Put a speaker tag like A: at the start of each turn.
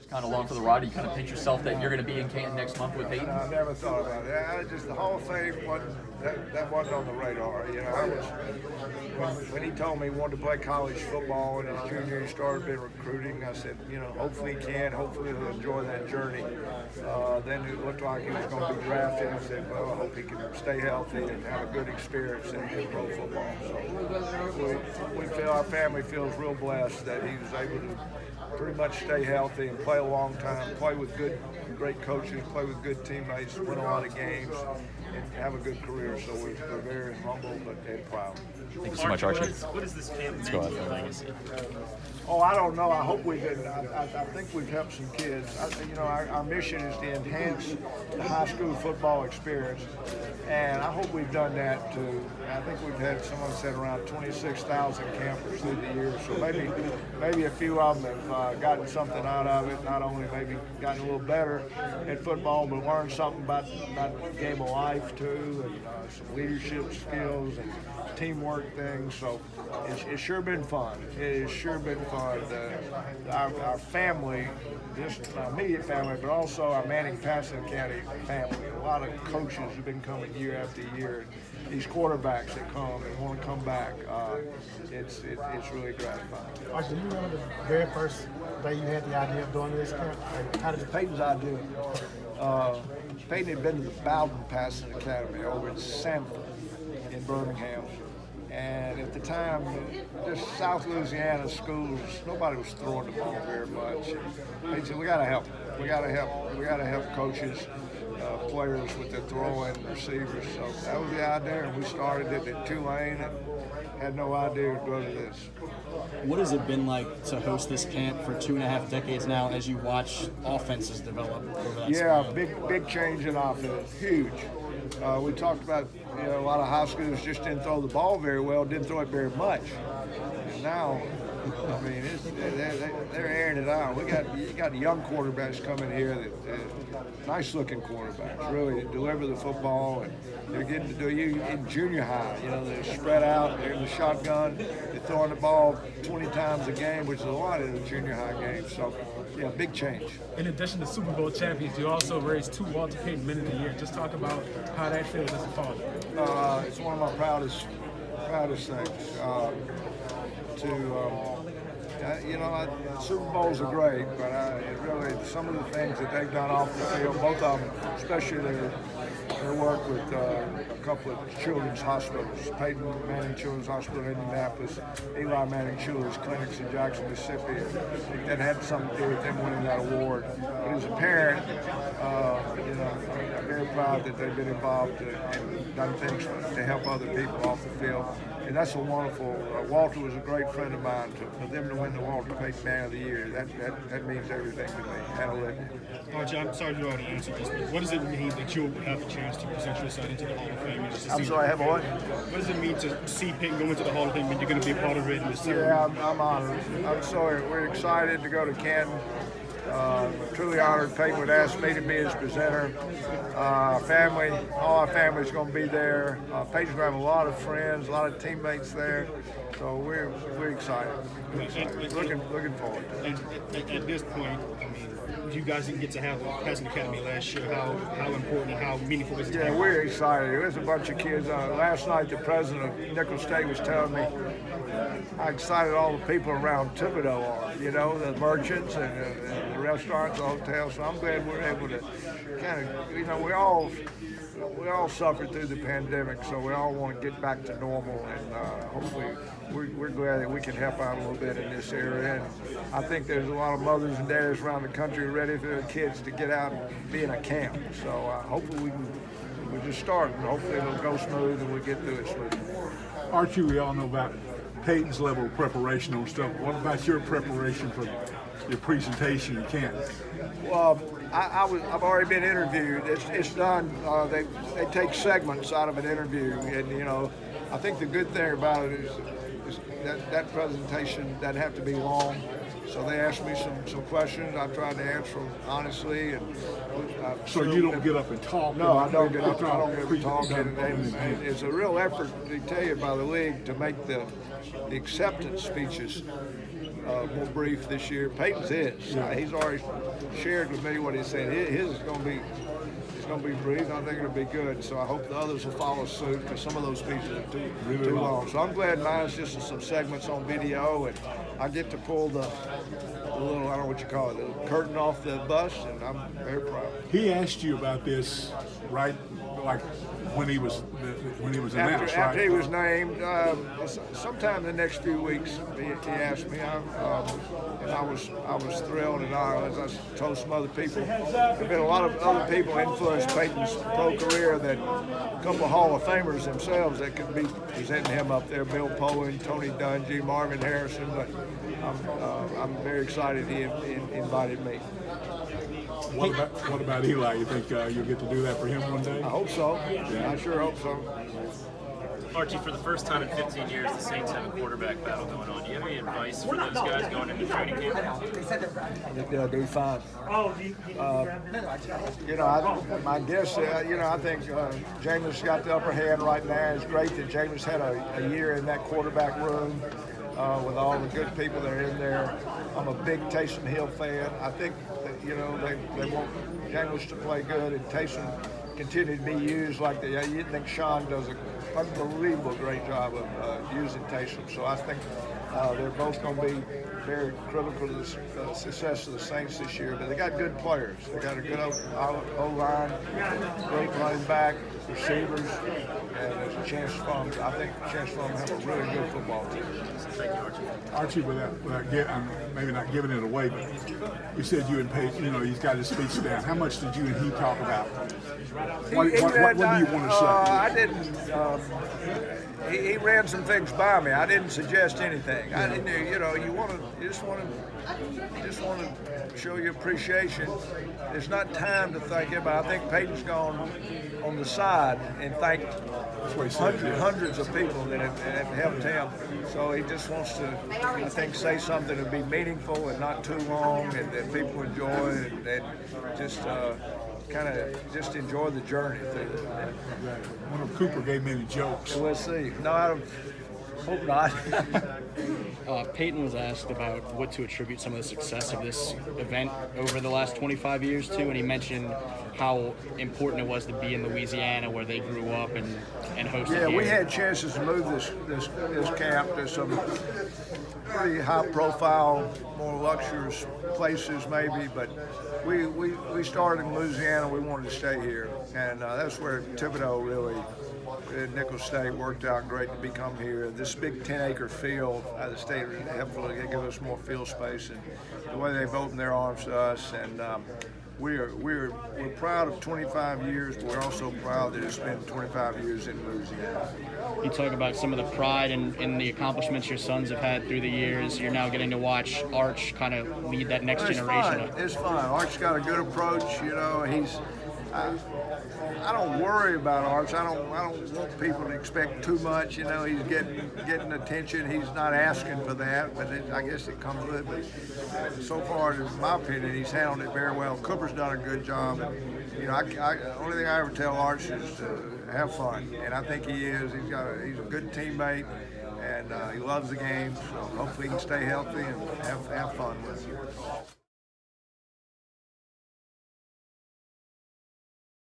A: kind of along for the ride? You kind of pinch yourself that you're going to be in Canton next month with Peyton?
B: I never thought about it. The Hall of Fame that wasn't on the radar. When he told me he wanted to play college football in his junior year, he started been recruiting. I said, hopefully he can. Hopefully he'll enjoy that journey. Then it looked like he was going to be drafted. I said, well, I hope he can stay healthy and have a good experience in pro football. So our family feels real blessed that he was able to pretty much stay healthy and play a long time, play with great coaches, play with good teammates, win a lot of games, and have a good career. So we're very humble and proud.
A: Thank you so much, Archie.
C: What is this camp mean to your legacy?
B: Oh, I don't know. I hope we did. I think we've helped some kids. Our mission is to enhance the high school football experience, and I hope we've done that too. I think we've had, someone said, around 26,000 campers through the years. So maybe a few of them have gotten something out of it. Not only maybe gotten a little better at football, but learned something about the game of life too, and some leadership skills and teamwork things. So it's sure been fun. It has sure been fun. Our family, just my immediate family, but also our Manning-Passon County family. A lot of coaches have been coming year after year. These quarterbacks that come and want to come back, it's really gratifying.
D: Archie, do you remember the very first day you had the idea of doing this camp? How did
B: Peyton's idea? Peyton had been to the Bowden-Passon Academy over in Sanford in Birmingham. And at the time, just South Louisiana schools, nobody was throwing the ball very much. They said, we got to help. We got to help coaches, players with their throwing receivers. So that was the idea, and we started it at Tulane and had no idea to go to this.
E: What has it been like to host this camp for 2.5 decades now as you watch offenses develop over that span?
B: Big change in offense, huge. We talked about a lot of high schools just didn't throw the ball very well, didn't throw it very much. And now, they're airing it out. You got young quarterbacks coming here that nice looking quarterbacks, really deliver the football, and they're getting to do you in junior high. They're spread out, they're in the shotgun, they're throwing the ball 20 times a game, which is a lot in the junior high game. So, yeah, big change.
F: In addition to Super Bowl champions, you also raised 2 Walter Payton Men of the Year. Just talk about how that feels as a father.
B: It's one of my proudest things. Super Bowls are great, but really some of the things that they've done off the field, both of them, especially their work with a couple of children's hospitals, Peyton Manning Children's Hospital in Indianapolis, Eli Manning Children's Clinics in Jackson, Mississippi. That had something to do with them winning that award. But as a parent, I'm very proud that they've been involved and done things to help other people off the field. And that's a wonderful. Walter was a great friend of mine. For them to win the Walter Payton Man of the Year, that means everything to me. And I live it.
C: Archie, I'm sorry you already answered this, but what does it mean that you'll have the chance to present your son into the Hall of Fame?
B: I'm sorry, have what?
C: What does it mean to see Peyton go into the Hall of Fame and you're going to be a part of it in the ceremony?
B: Yeah, I'm honored. I'm sorry. We're excited to go to Canton. Truly honored Peyton would ask me to be his presenter. All our family's going to be there. Peyton's going to have a lot of friends, a lot of teammates there. So we're excited. Looking forward to it.
C: At this point, you guys didn't get to have the Passon Academy last year. How important, how meaningful is it?
B: Yeah, we're excited. There's a bunch of kids. Last night, the president of Nicholls State was telling me how excited all the people around Thibodeau are. The merchants and the restaurants, the hotels. So I'm glad we're able to kind of, we all suffered through the pandemic, so we all want to get back to normal, and hopefully we're glad that we can help out a little bit in this area. And I think there's a lot of mothers and dads around the country ready for their kids to get out and be in a camp. So hopefully we're just starting. Hopefully it'll go smooth and we'll get through it smooth.
G: Archie, we all know about Peyton's level of preparation on stuff. What about your preparation for your presentation in Canton?
B: Well, I've already been interviewed. It's done. They take segments out of an interview, and I think the good thing about it is that presentation doesn't have to be long. So they asked me some questions. I tried to answer them honestly. And
G: so you don't get up and talk?
B: No, I don't get up. I don't get up and talk. And it's a real effort, to tell you, by the league to make the acceptance speeches more brief this year. Peyton's is. He's already shared with me what he said. His is going to be. It's going to be brief. I think it'll be good. So I hope the others will follow suit because some of those speeches are too long. So I'm glad mine's just some segments on video, and I get to pull the little, I don't know what you call it, the curtain off the bus, and I'm very proud.
G: He asked you about this, right? Like when he was announced,
B: After he
G: right?
B: was named, sometime in the next few weeks, he asked me, and I was thrilled. And as I told some other people, there've been a lot of other people influenced Peyton's pro career, that a couple of Hall of Famers themselves that could be presenting him up there: Bill Poland, Tony Dungy, Marvin Harrison. But I'm very excited he invited me.
G: What about Eli? You think you'll get to do that for him one day?
B: I hope so. I sure hope so.
H: Archie, for the first time in 15 years, the Saints have a quarterback battle going on. Do you have any advice for those guys going into training camp?
B: I think they'll do fine. My guess, I think Jameis got the upper hand right now. It's great that Jameis had a year in that quarterback room with all the good people that are in there. I'm a big Taysom Hill fan. I think that, they want Jameis to play good and Taysom continue to be used like you think Sean does an unbelievable great job of using Taysom. So I think they're both going to be very critical to the success of the Saints this year. But they got good players. They got a good O-line, great running back, receivers, and there's a chance for them. I think a chance for them to have a really good football team.
H: Thank you, Archie.
G: Archie, maybe not giving it away, but you said you and Peyton, he's got his speech down. How much did you and he talk about? What do you want to say?
B: I didn't. He ran some things by me. I didn't suggest anything. I didn't. You just want to show your appreciation. There's not time to thank him. I think Peyton's gone on the side and thanked hundreds of people that have helped him. So he just wants to, I think, say something to be meaningful and not too long, and that people enjoy, and just kind of just enjoy the journey through it.
G: One of Cooper gave me any jokes.
B: We'll see. No, I hope not.
E: Peyton was asked about what to attribute some of the success of this event over the last 25 years to, and he mentioned how important it was to be in Louisiana, where they grew up, and host it
B: Yeah,
E: here.
B: we had chances to move this camp to some pretty high-profile, more luxurious places, maybe, but we started in Louisiana. We wanted to stay here, and that's where Thibodeau really, Nicholls State, worked out great to become here. This big 10-acre field, the state helped really give us more field space, and the way they've opened their arms to us, and we're proud of 25 years, but we're also proud that it's been 25 years in Louisiana.
E: You talk about some of the pride and the accomplishments your sons have had through the years. You're now getting to watch Arch kind of lead that next generation.
B: It's fun. Arch's got a good approach. I don't worry about Arch. I don't want people to expect too much. He's getting attention. He's not asking for that, but I guess it comes with it. But so far, in my opinion, he's handled it very well. Cooper's done a good job. The only thing I ever tell Arch is to have fun, and I think he is. He's a good teammate, and he loves the game. So hopefully he can stay healthy and have fun with it.